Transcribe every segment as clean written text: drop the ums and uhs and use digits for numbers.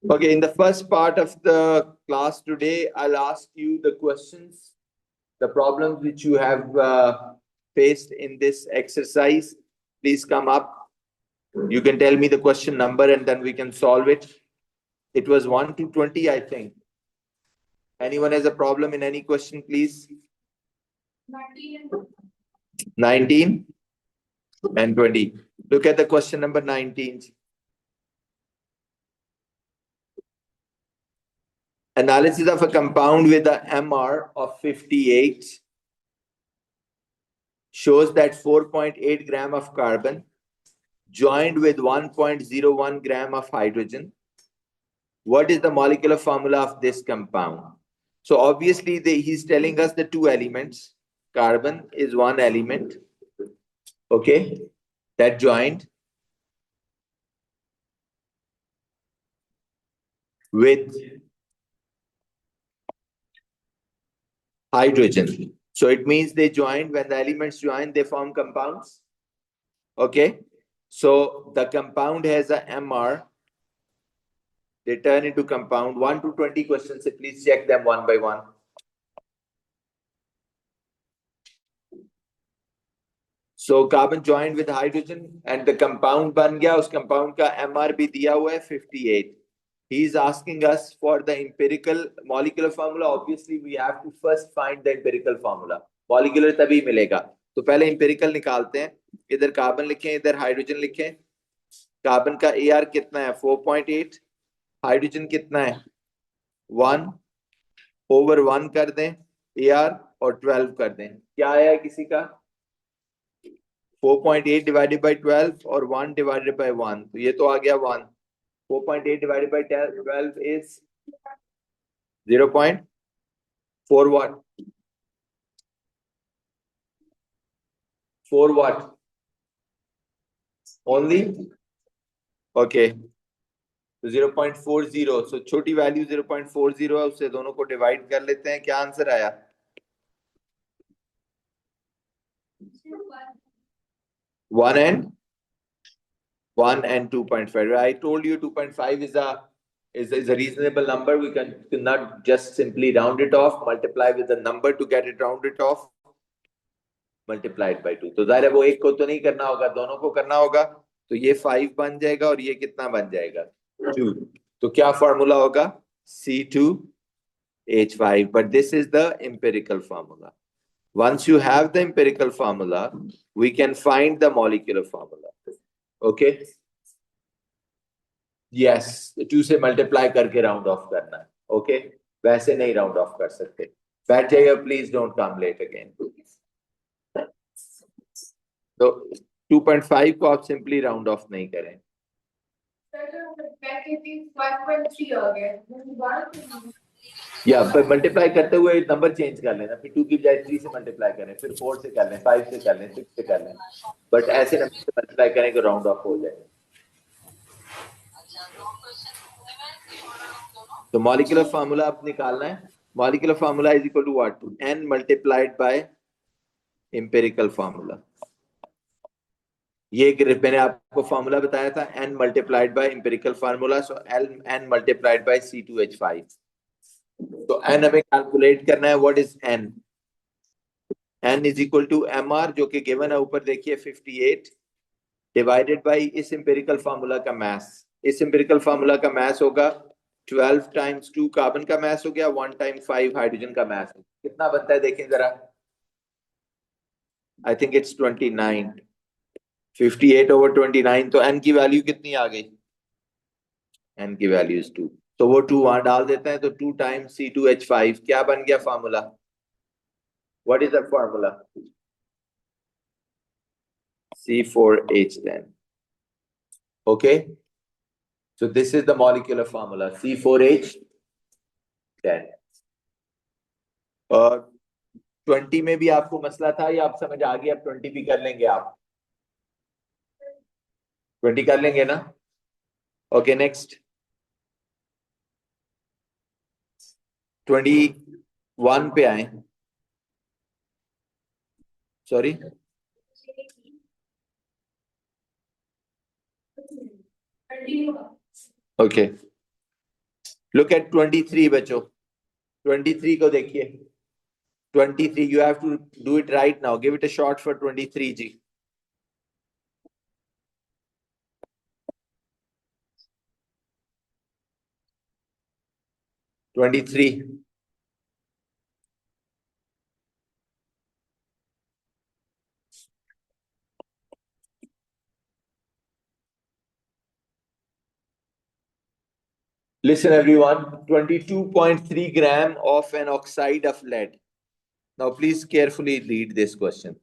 Okay, in the first part of the class today, I'll ask you the questions, the problems which you have faced in this exercise. Please come up. You can tell me the question number and then we can solve it. It was 1 to 20, I think. Anyone has a problem in any question, please? 19 and 20. Look at the question number 19. Analysis of a compound with a MR of 58 shows that 4.8 gram of carbon joined with 1.01 gram of hydrogen. What is the molecular formula of this compound? So obviously he's telling us the two elements. Carbon is one element, okay, that joined with hydrogen. So it means they joined. When the elements join, they form compounds. Okay. So the compound has a MR. They turn into compound. 1 to 20 questions. So please check them one by one. So carbon joined with hydrogen and the compound ban gaya. Us compound ka MR bhi diya hua hai 58. He is asking us for the empirical molecular formula. Obviously, we have to first find the empirical formula. Molecular तभी मिलेगा. तो पहले empirical निकालते हैं. इधर carbon लिखें, इधर hydrogen लिखें. कार्बन का AR कितना है? 4.8. हाइड्रोजन कितना है? 1 over 1 कर दें. AR और 12 कर दें. क्या आया किसी का? 4.8 divided by 12 और 1 divided by 1. तो ये तो आ गया 1. 4.8 divided by 12 is 0.4 what? 4 what? Only? Okay. तो 0.40. So छोटी वैल्यू 0.40 है, उससे दोनों को डिवाइड कर लेते हैं. क्या आंसर आया? 1 and 2.5. I told you 2.5 is a reasonable number. We cannot just simply round it off, multiply with the number to get it rounded off, multiplied by 2. तो जाहिर है वो एक को तो नहीं करना होगा, दोनों को करना होगा. तो ये 5 बन जाएगा और ये कितना बन जाएगा? 2. तो क्या फॉर्मूला होगा? C2H5. But this is the empirical formula. Once you have the empirical formula, we can find the molecular formula. Okay? Yes, 2 से मल्टीप्लाई करके राउंड ऑफ करना है. ओके, वैसे नहीं राउंड ऑफ कर सकते. बैठ जाइए, please don't come late again. तो 2.5 को आप सिंपली राउंड ऑफ नहीं करें. या फिर मल्टीप्लाई करते हुए नंबर चेंज कर लेना. फिर 2 की बजाय 3 से मल्टीप्लाई करें, फिर 4 से कर लें, 5 से कर लें, 6 से कर लें. बट ऐसे नंबर से मल्टीप्लाई करें कि राउंड ऑफ हो जाए. तो मॉलिक्यूलर फार्मूला आप निकालना है. Molecular formula is equal to what? n multiplied by empirical formula. ये मैंने आपको फार्मूला बताया था, n multiplied by empirical formula. सो n मल्टीप्लाइड बाय C2H5. तो n हमें कैलकुलेट करना है. What is n? n is equal to mr, जो कि गिवन है ऊपर देखिए 58, डिवाइडेड बाय इस एम्पिरिकल फार्मूला का मास. इस एम्पिरिकल फार्मूला का मास होगा 12 टाइम्स 2 कार्बन का मास हो गया, 1 टाइम्स 5 हाइड्रोजन का मास. कितना बनता है देखें जरा. I think it's 29. 58 over 29. तो n की वैल्यू कितनी आ गई? n की वैल्यू इज 2. तो वो 2 वहां डाल देते हैं. तो 2 टाइम्स C2H5 क्या बन गया formula? What is the formula? C4H10. okay, so this is the molecular formula, C4H10. और 20 में भी आपको मसला था या आप समझ आ गया? अब 20 भी कर लेंगे आप. 20 कर लेंगे ना? ओके, नेक्स्ट 21 पे आए. Sorry, okay. लुक एट 23 बच्चों, 23 को देखिए। 23, you have to do it right now. Give it a shot for 23 ji. 23। Listen everyone, 22.3 gram of an oxide of lead. Now please carefully read this question.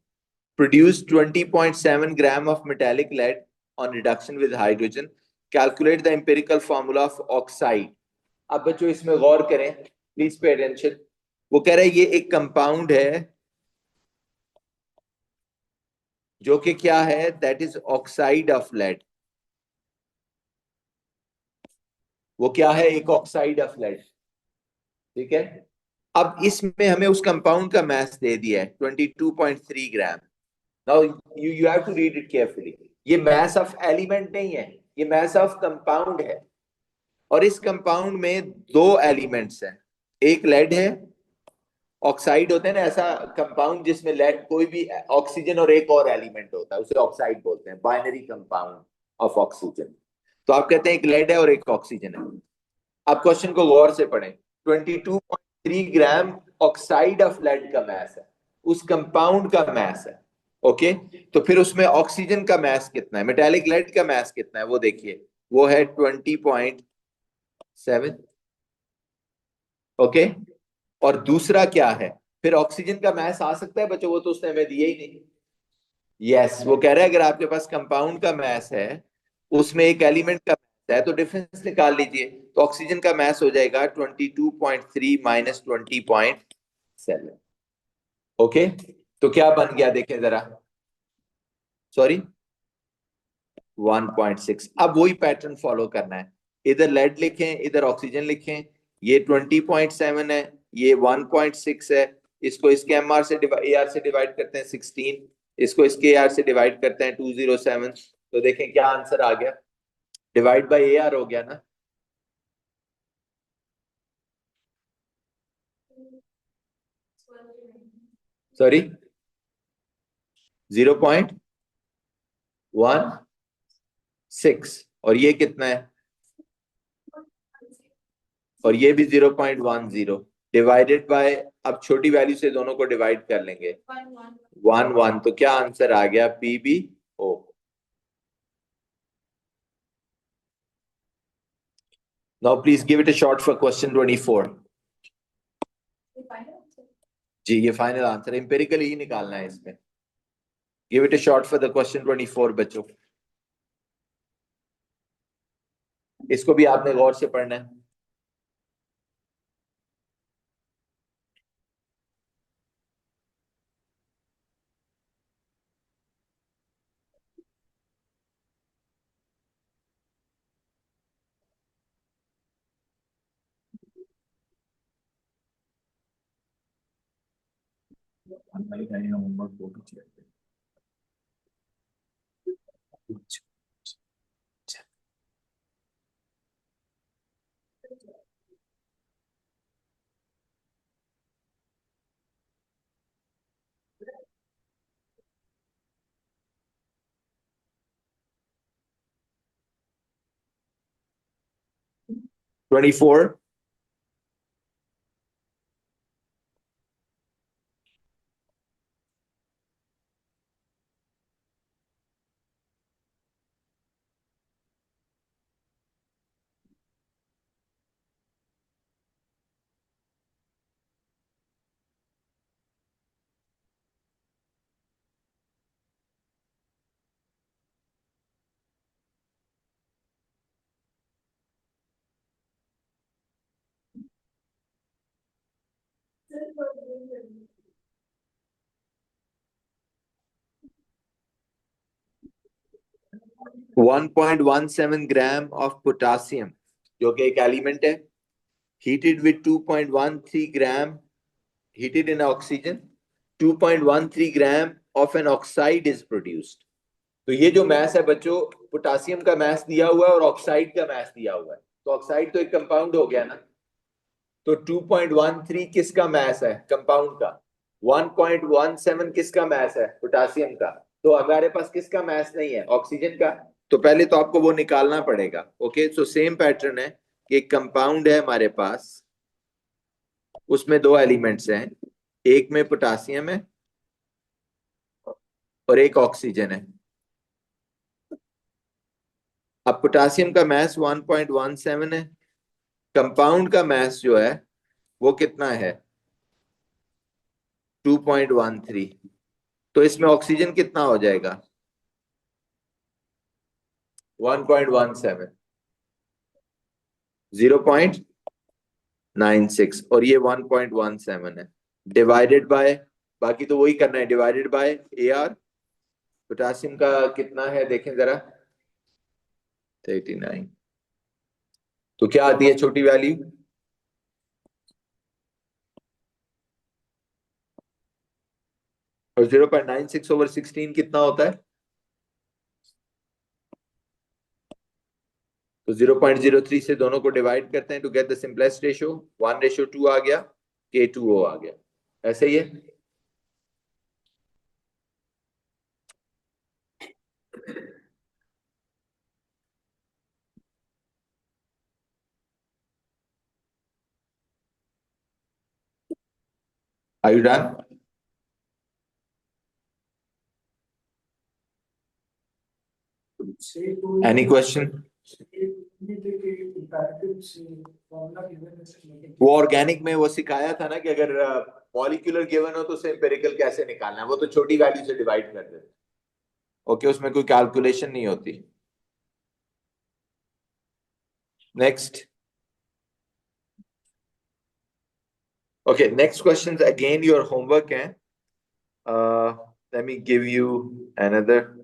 Produce 20.7 gram of metallic lead on reduction with hydrogen. Calculate the empirical formula of oxide. अब बच्चों इसमें गौर करें, please pay attention. वो कह रहा है ये एक कंपाउंड है जो कि क्या है, that is oxide of lead. वो क्या है, एक ऑक्साइड ऑफ लेड, ठीक है। अब इसमें हमें उस कंपाउंड का मास दे दिया है 22.3 gram. Now you have to read it carefully. ये मास ऑफ एलिमेंट नहीं है, ये मास ऑफ कंपाउंड है। और इस कंपाउंड में दो एलिमेंट्स हैं, एक लेड है। ऑक्साइड होते हैं ना ऐसा कंपाउंड जिसमें लेड, कोई भी ऑक्सीजन और एक और एलिमेंट होता है, उसे ऑक्साइड बोलते हैं, बाइनरी कंपाउंड ऑफ ऑक्सीजन। तो आप कहते हैं एक लेड है और एक ऑक्सीजन है। आप क्वेश्चन को गौर से पढ़ें। 22.3 ग्राम ऑक्साइड ऑफ लेड का मास है, उस कंपाउंड का मास है। ओके, तो फिर उसमें ऑक्सीजन का मास कितना है, मेटालिक लेड का मास कितना है वो देखिए, वो है 20.7। ओके, और दूसरा क्या है, फिर ऑक्सीजन का मास आ सकता है बच्चों, वो तो उसने हमें दिया ही नहीं। यस, वो कह रहा है अगर आपके पास कंपाउंड का मास है, उसमें एक एलिमेंट का मास है, तो डिफरेंस निकाल लीजिए। तो ऑक्सीजन का मास हो जाएगा 22.3 माइनस 20.7। ओके, तो क्या बन गया देखें जरा, सॉरी 1.6। अब वही पैटर्न फॉलो करना है, इधर लेड लिखें इधर ऑक्सीजन लिखें। ये 20.7 है, ये 1.6 है। इसको इसके एम आर से ए आर से डिवाइड करते हैं 16, इसको इसके ए आर से डिवाइड करते हैं 207। तो देखें क्या आंसर आ गया, डिवाइड बाय ए आर हो गया ना। सॉरी 0.16, और ये कितना है, और ये भी 0.10 डिवाइडेड बाय, अब छोटी वैल्यू से दोनों को डिवाइड कर लेंगे 1 1। तो क्या आंसर आ गया, PbO। Now please give it a shot for question 24। जी ये फाइनल आंसर, इंपेरिकली ही निकालना है इसमें। Give it a shot for the question 24 बच्चों, इसको भी आपने गौर से पढ़ना है। Twenty four. 1.17 gram of potassium, जो कि एक एलिमेंट है, heated with 2.13 gram, heated in oxygen, 2.13 gram of an oxide is produced। तो ये जो मैस है बच्चों, पोटासियम का मैस दिया हुआ है और ऑक्साइड का मैस दिया हुआ है। तो ऑक्साइड तो एक कंपाउंड हो गया ना। तो 2.13 किसका मास है कंपाउंड का, 1.17 किसका मास है पोटासियम का। तो हमारे पास किसका मास नहीं है, ऑक्सीजन का। तो पहले तो आपको वो निकालना पड़ेगा। ओके, सो सेम पैटर्न है कि एक कंपाउंड है हमारे पास, उसमें दो एलिमेंट्स हैं, एक में पोटासियम है और एक ऑक्सीजन है। अब पोटासियम का मास 1.17 है, कंपाउंड का मास जो है वो कितना है, 2.13। तो इसमें ऑक्सीजन कितना हो जाएगा, 1.17, 0.96, और ये 1.17 है, डिवाइडेड बाय, बाकी तो वही करना है, divided by A R. Potassium का कितना है देखें जरा, 39। तो क्या आती है छोटी वैल्यू, और 0.96/16 कितना होता है, तो 0.03 से दोनों को डिवाइड करते हैं to get the simplest ratio, 1:2 आ गया, K2O आ गया। ऐसे ही है। Are you done? Any question? वो ऑर्गेनिक में वो सिखाया था ना कि अगर मॉलिक्यूलर गिवन हो तो उसे एम्पिरिकल कैसे निकालना है, वो तो छोटी वैल्यू से डिवाइड कर देते। ओके, उसमें कोई कैलकुलेशन नहीं होती। Next. Okay, next question again your homework है। Let me give you another.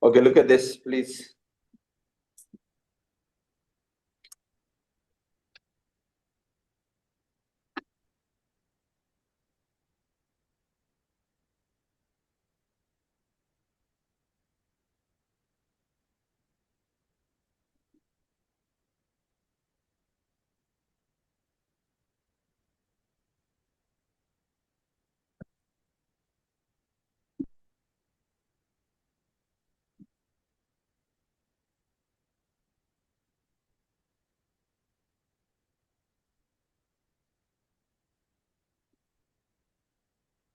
Okay, look at this, please.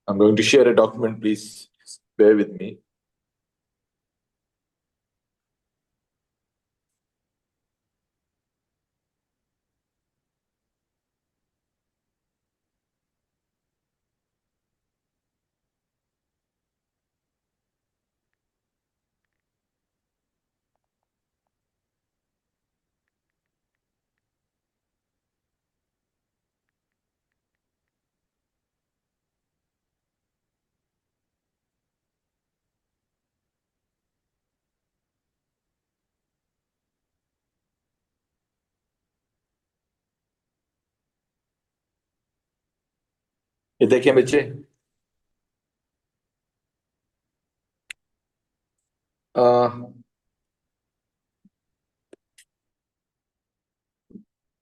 I'm going to share a document, please bear with me. ये देखिए बच्चे,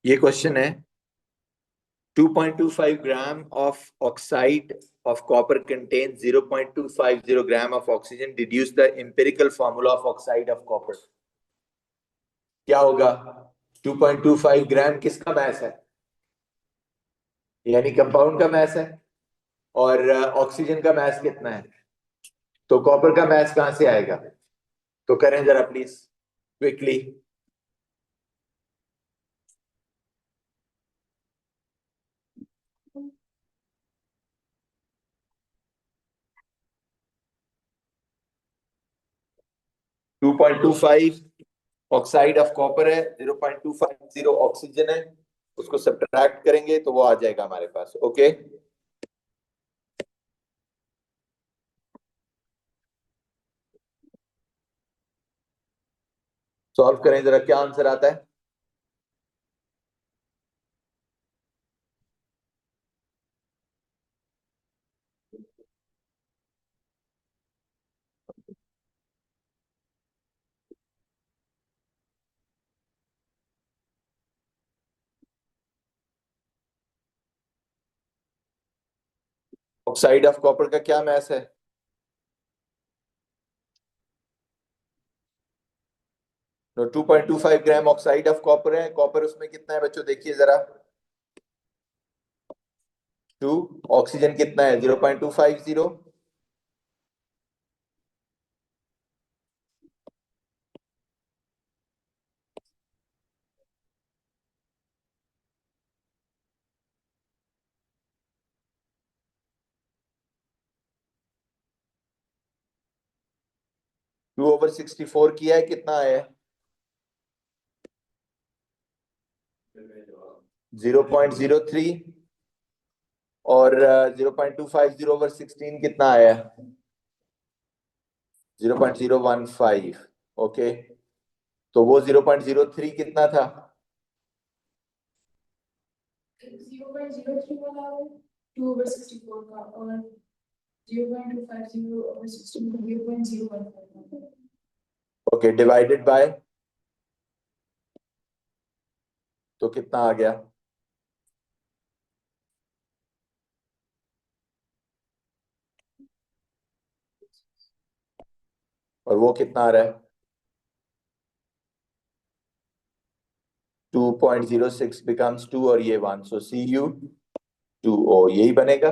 ये क्वेश्चन है, 2.25 gram of oxide of copper contains 0.250 gram of oxygen. Deduce the empirical formula of oxide of copper. क्या होगा, 2.25 ग्राम किसका mess है, यानी कंपाउंड का मैस है, और ऑक्सीजन का मैस कितना है, तो कॉपर का मैस कहां से आएगा। तो करें जरा please quickly. 2.25 oxide of copper है, 0.250 ऑक्सीजन है, उसको सब्ट्रैक्ट करेंगे तो वो आ जाएगा हमारे पास। ओके, सॉल्व करें जरा, क्या आंसर आता है? ऑक्साइड ऑफ कॉपर का क्या मैस है? तो 2.25 ग्राम ऑक्साइड ऑफ कॉपर है। कॉपर उसमें कितना है बच्चों, देखिए जरा। 2। ऑक्सीजन कितना है? 0.250। 2/64 किया है, कितना आया है? 0.03। और 0.250/16 कितना आया है? 0.015। ओके, तो वो 0.03 कितना था? 0.03 वाला है 2/64 का, और 0.250/16 का 0.015। ओके, डिवाइडेड बाय, तो कितना आ गया? और वो कितना आ रहा है? 2.06 बिकम्स 2 और ये 1, सो Cu2O यही बनेगा।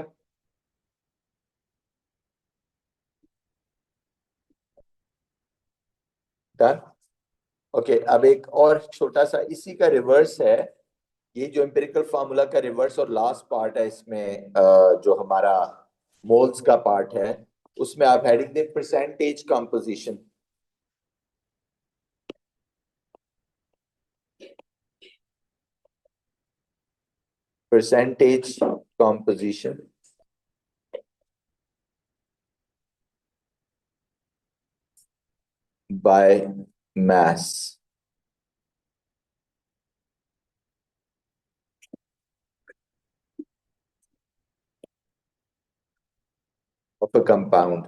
डन। ओके, अब एक और छोटा सा इसी का रिवर्स है। ये जो एम्पिरिकल फार्मूला का रिवर्स और लास्ट पार्ट है इसमें, जो हमारा मोल्स का पार्ट है, उसमें आप हेडिंग दें percentage composition. Percentage composition bye mass of a compound.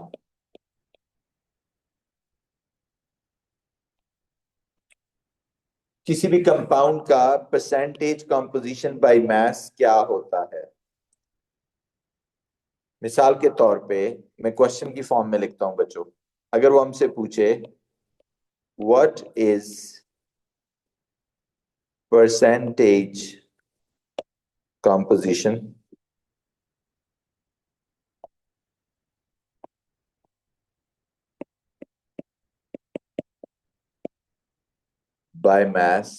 किसी भी कंपाउंड का परसेंटेज कंपोजिशन बाय मास क्या होता है? मिसाल के तौर पे मैं क्वेश्चन की फॉर्म में लिखता हूं बच्चों। अगर वो हमसे पूछे what is percentage composition bye mass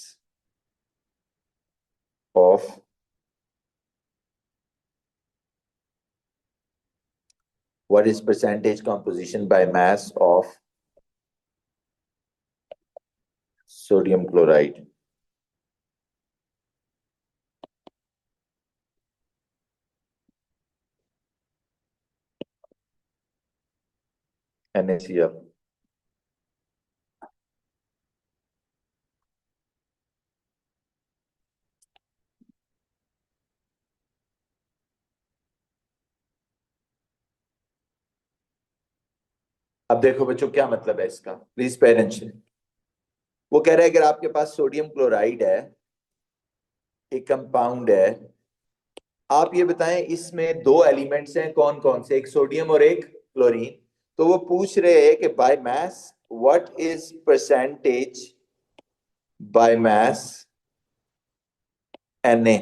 of, what is percentage composition by mass of sodium chloride? NaCl। अब देखो बच्चों क्या मतलब है इसका, प्लीज पे अटेंशन। वो कह रहा है अगर आपके पास सोडियम क्लोराइड है, एक कंपाउंड है, आप ये बताएं इसमें दो एलिमेंट्स हैं कौन कौन से, एक सोडियम और एक क्लोरीन। तो वो पूछ रहे हैं कि by mass what is percentage by mass Na।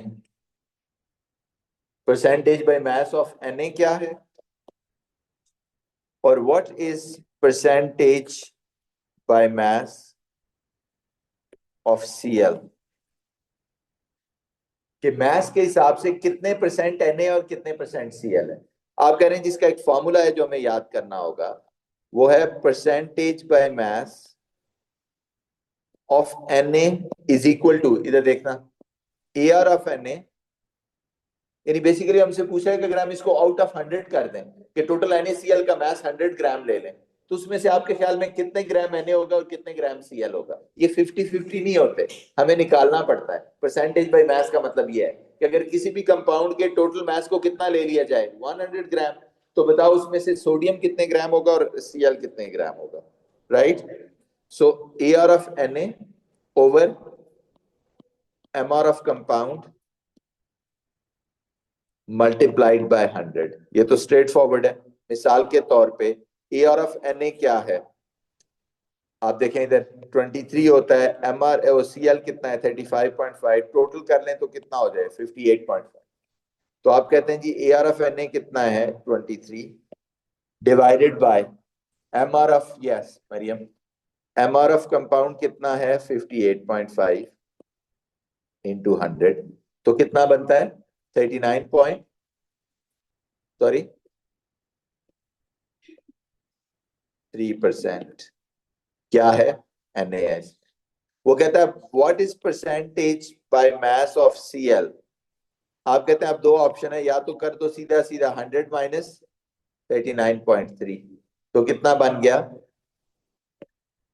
Percentage by mass of Na क्या है, और what is percentage by mass of Cl, कि मास के हिसाब से कितने परसेंट Na और कितने परसेंट Cl है। आप कह रहे हैं जिसका एक फॉर्मूला है जो हमें याद करना होगा, वो है percentage by mass of Na is equal to, इधर देखना, AR ऑफ Na। यानी बेसिकली हमसे पूछा है कि अगर हम इसको आउट ऑफ 100 कर दें कि टोटल NaCl का मास 100 ग्राम ले लें, तो उसमें से आपके ख्याल में कितने ग्राम Na होगा और कितने ग्राम Cl होगा? ये 50-50 नहीं होते, हमें निकालना पड़ता है। परसेंटेज बाय मास का मतलब ये है कि अगर किसी भी कंपाउंड के टोटल मास को कितना ले लिया जाए 100 ग्राम, तो बताओ उसमें से सोडियम कितने ग्राम होगा और Cl कितने ग्राम होगा, right? So AR of Na over MR of compound multiplied by 100, ये तो स्ट्रेट फॉरवर्ड है। मिसाल के तौर पे AR ऑफ Na क्या है, आप देखें इधर 23 होता है, Cl कितना है 35.5, टोटल कर लें तो कितना हो जाए 58.5। तो आप कहते हैं जी AR ऑफ Na कितना है 23 divided by MR of, yes Mariam, MR of compound कितना है 58.5 इंटू 100, तो कितना बनता है 39 पॉइंट, सॉरी 3%। क्या है NaS। वो कहता है what is percentage by mass of Cl। आप कहते हैं अब दो ऑप्शन है, या तो कर दो सीधा सीधा 100 माइनस 39.3, तो कितना बन गया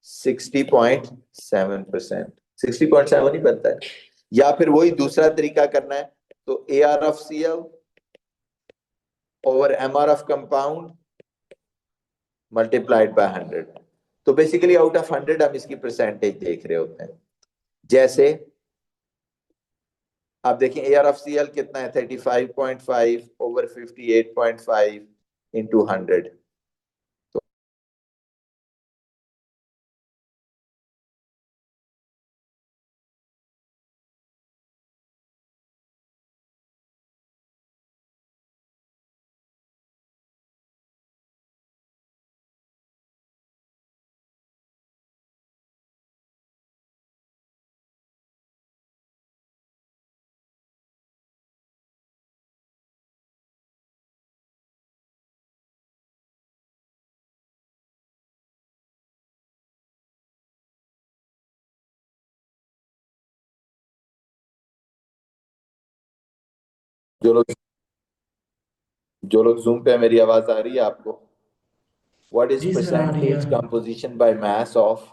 60.7%, 60.7 ही बनता है। या फिर वही दूसरा तरीका करना है, तो AR of Cl over MR of compound multiplied by 100। तो बेसिकली आउट ऑफ 100 हम इसकी परसेंटेज देख रहे होते हैं। जैसे आप देखिए AR ऑफ Cl कितना है 35.5 ओवर 58.5 इंटू 100, जो लोग जूम पे, मेरी आवाज आ रही है आपको? व्हाट इज जी सर आ रही है। Percentage composition bye mass of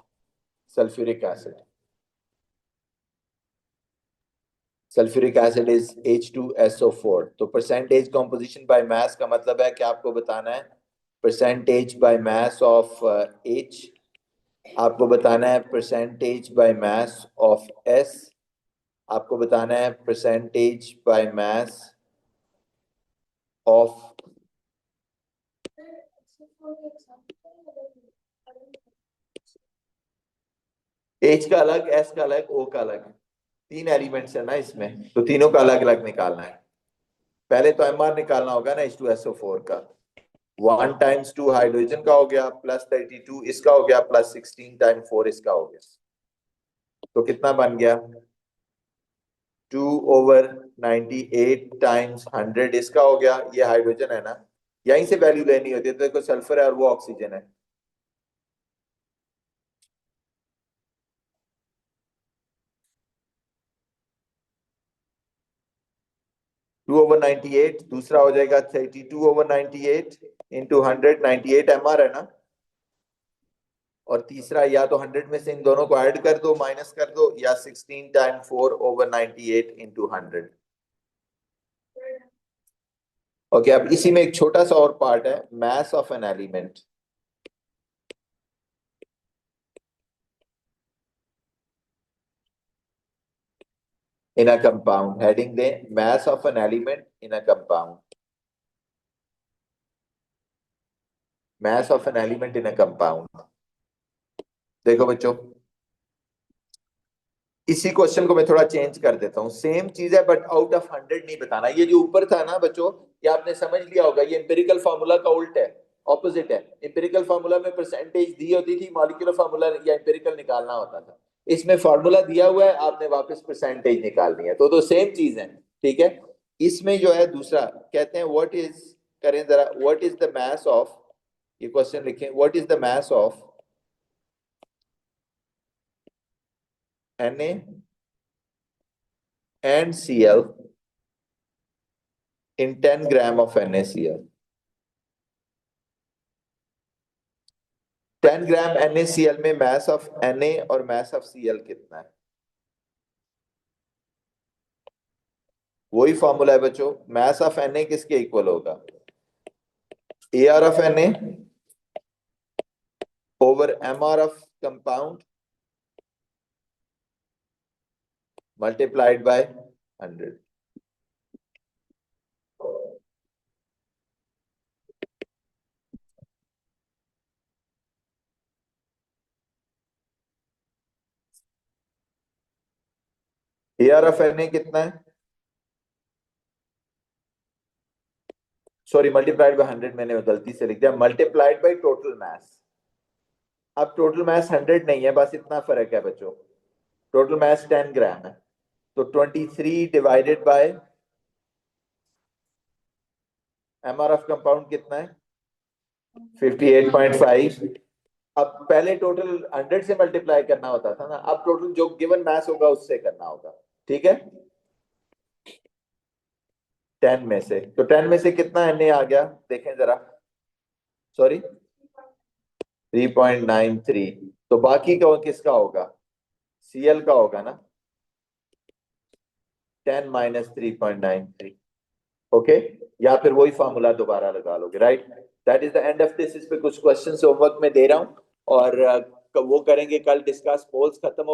sulphuric acid? Sulphuric acid is H2SO4। तो परसेंटेज कंपोजिशन बाय मास का मतलब है कि आपको बताना है percentage by mass of H, आपको बताना है percentage by mass of S, आपको बताना है percentage by mass of H का अलग, S का अलग, O का अलग, तीन एलिमेंट्स है ना इसमें, तो तीनों का अलग अलग निकालना है। पहले तो MR निकालना होगा ना H2SO4 का, 1 टाइम्स 2 हाइड्रोजन का हो गया प्लस 32 इसका हो गया प्लस 16 टाइम 4 इसका हो गया, तो कितना बन गया 2/98 टाइम्स 100 इसका हो गया। ये हाइड्रोजन है ना, यहीं से वैल्यू लेनी होती है, तो देखो सल्फर है और वो ऑक्सीजन है। टू ओवर 98, दूसरा हो जाएगा 32/98 इंटू 100, 98 MR है ना, और तीसरा या तो 100 में से इन दोनों को ऐड कर दो माइनस कर दो, या 16 टाइम 4/98 इंटू 100। ओके, अब इसी में एक छोटा सा और पार्ट है, mass of an element in a compound. Heading दें mass of an element in a compound, mass of an element in a compound. देखो बच्चों, इसी क्वेश्चन को मैं थोड़ा चेंज कर देता हूँ, सेम चीज है बट आउट ऑफ 100 नहीं बताना। ये जो ऊपर था ना बच्चों, ये आपने समझ लिया होगा, ये एम्पिरिकल फार्मूला का उल्ट है, ऑपोजिट है। एम्पिरिकल फार्मूला में परसेंटेज दी होती थी, मॉलिक्यूलर फार्मूला या एम्पिरिकल निकालना होता था। इसमें फार्मूला दिया हुआ है, आपने वापस परसेंटेज निकालनी है, तो सेम चीज है, ठीक है। इसमें जो है दूसरा कहते हैं व्हाट इज, करें जरा, what is the mass of, ये क्वेश्चन लिखें, what is the mass of Na and Cl in 10 gram of NaCl। 10 gram NaCl में mass of Na और mass of Cl कितना है? वही फॉर्मूला है बच्चों, mass of Na किसके इक्वल होगा? AR of Na over MR of compound multiplied by 100. AR of Na कितना है? सॉरी, मल्टीप्लाइड बाय 100 मैंने गलती से लिख दिया, मल्टीप्लाइड बाय टोटल मास। अब टोटल मास 100 नहीं है, बस इतना फर्क है बच्चों, टोटल मास 10 ग्राम है, तो 23 divided bye MR of compound कितना है? 58.5। अब पहले टोटल 100 से मल्टीप्लाई करना होता था ना, अब टोटल जो गिवन मास होगा उससे करना होगा, ठीक है? 10 में से, तो 10 में से कितना Na आ गया देखें जरा, सॉरी 3.93, तो बाकी का किसका होगा? Cl का होगा ना, 10 माइनस 3.93, ओके, या फिर वही फॉर्मूला दोबारा लगा लोगे, right? That is the end of this. इस पे कुछ क्वेश्चन होमवर्क में दे रहा हूं और वो करेंगे कल डिस्कस, पोल्स खत्म